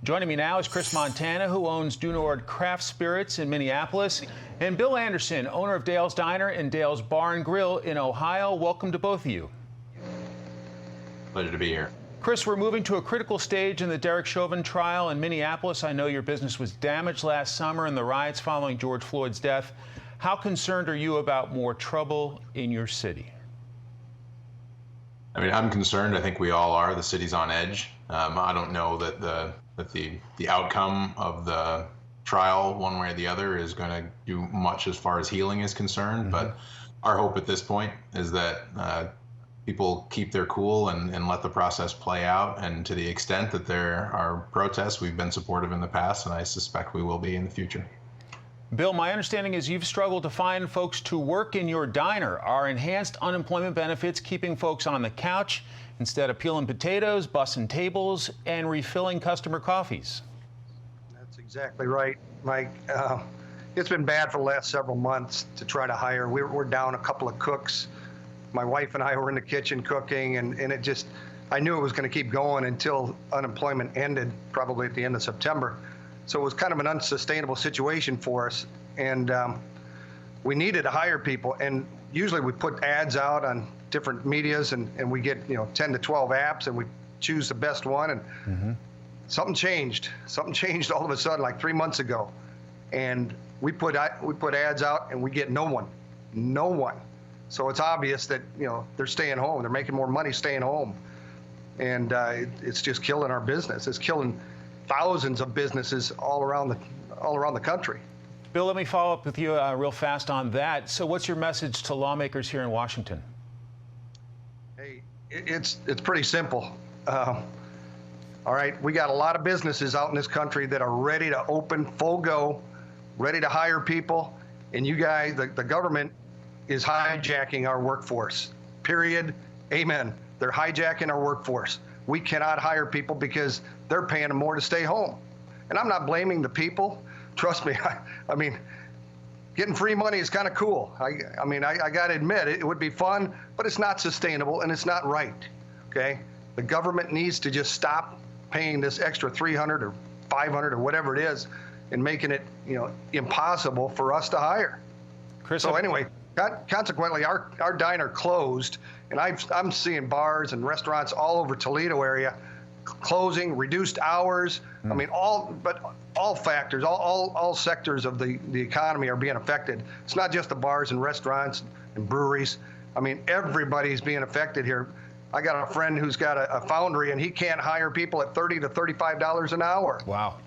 Joining me now is Chris Montana, who owns DINERCO Craft Spirits in Minneapolis, and Bill Anderson, owner of Dale's Diner and Dale's Bar and Grill in Ohio. Welcome to both of you. Pleasure to be here. Chris, we're moving to a critical stage in the Derek Chauvin trial in Minneapolis. I know your business was damaged last summer in the riots following George Floyd's death. How concerned are you about more trouble in your city? I mean, I'm concerned. I think we all are. The city's on edge. I don't know that the outcome of the trial, one way or the other, is going to do much as far as healing is concerned. But our hope at this point is that people keep their cool and let the process play out. And to the extent that there are protests, we've been supportive in the past, and I suspect we will be in the future. Bill, my understanding is you've struggled to find folks to work in your diner. Are enhanced unemployment benefits keeping folks on the couch instead of peeling potatoes, bussing tables, and refilling customer coffees? That's exactly right, Mike. It's been bad for the last several months to try to hire. We're down a couple of cooks. My wife and I were in the kitchen cooking, and it just, I knew it was going to keep going until unemployment ended, probably at the end of September. So it was kind of an unsustainable situation for us, and we needed to hire people. And usually we put ads out on different medias, and we get 10 to 12 apps, and we choose the best one. And something changed. Something changed all of a sudden, like 3 months ago, and we put ads out, and we get no one. So it's obvious that they're staying home. They're making more money staying home, and it's just killing our business. It's killing thousands of businesses all around the country. Bill, let me follow up with you real fast on that. So what's your message to lawmakers here in Washington? Hey, it's pretty simple. All right, we got a lot of businesses out in this country that are ready to open full go, ready to hire people, and you guys, the government is hijacking our workforce. Period. Amen. They're hijacking our workforce. We cannot hire people because they're paying them more to stay home. And I'm not blaming the people. Trust me, I mean, getting free money is kind of cool. I mean, I got to admit, it would be fun, but it's not sustainable and it's not right, okay? The government needs to just stop paying this extra $300 or $500 or whatever it is and making it, impossible for us to hire. Chris, so anyway, consequently, our diner closed, and I'm seeing bars and restaurants all over Toledo area closing, reduced hours. I mean, all factors, all sectors of the economy are being affected. It's not just the bars and restaurants and breweries. I mean, everybody's being affected here. I got a friend who's got a foundry, and he can't hire people at $30 to $35 an hour. Wow.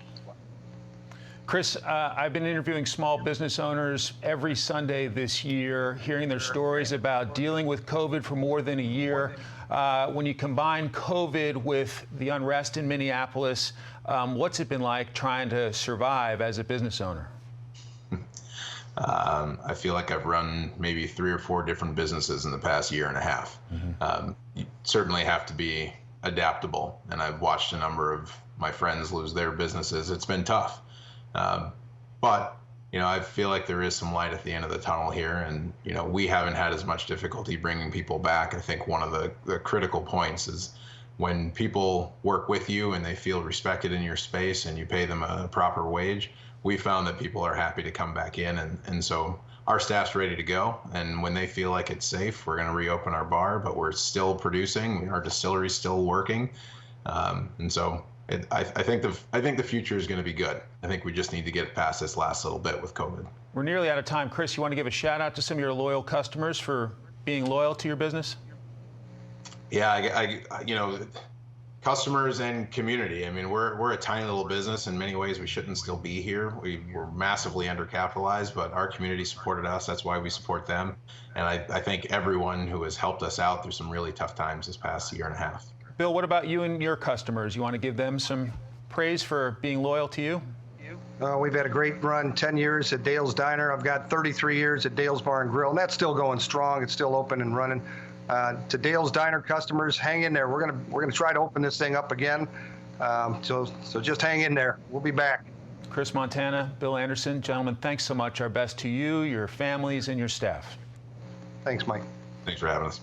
Chris, I've been interviewing small business owners every Sunday this year, hearing their stories about dealing with COVID for more than a year. When you combine COVID with the unrest in Minneapolis, what's it been like trying to survive as a business owner? I feel like I've run maybe 3 or 4 different businesses in the past year and a half. You certainly have to be adaptable, and I've watched a number of my friends lose their businesses. It's been tough. But I feel like there is some light at the end of the tunnel here, and we haven't had as much difficulty bringing people back. I think one of the critical points is when people work with you and they feel respected in your space and you pay them a proper wage. We found that people are happy to come back in, and so our staff's ready to go, and when they feel like it's safe, we're going to reopen our bar, but we're still producing. Our distillery's still working, and so I think the future is going to be good. I think we just need to get past this last little bit with COVID. We're nearly out of time. Chris, you want to give a shout out to some of your loyal customers for being loyal to your business? Yeah, customers and community. I mean, we're a tiny little business. In many ways, we shouldn't still be here. We're massively undercapitalized, but our community supported us. That's why we support them. And I thank everyone who has helped us out through some really tough times this past year and a half. Bill, what about you and your customers? You want to give them some praise for being loyal to you? We've had a great run, 10 years at Dale's Diner. I've got 33 years at Dale's Bar and Grill, and that's still going strong. It's still open and running. To Dale's Diner customers, hang in there. We're gonna try to open this thing up again. So just hang in there. We'll be back. Chris Montana, Bill Anderson, gentlemen, thanks so much. Our best to you, your families, and your staff. Thanks, Mike. Thanks for having us.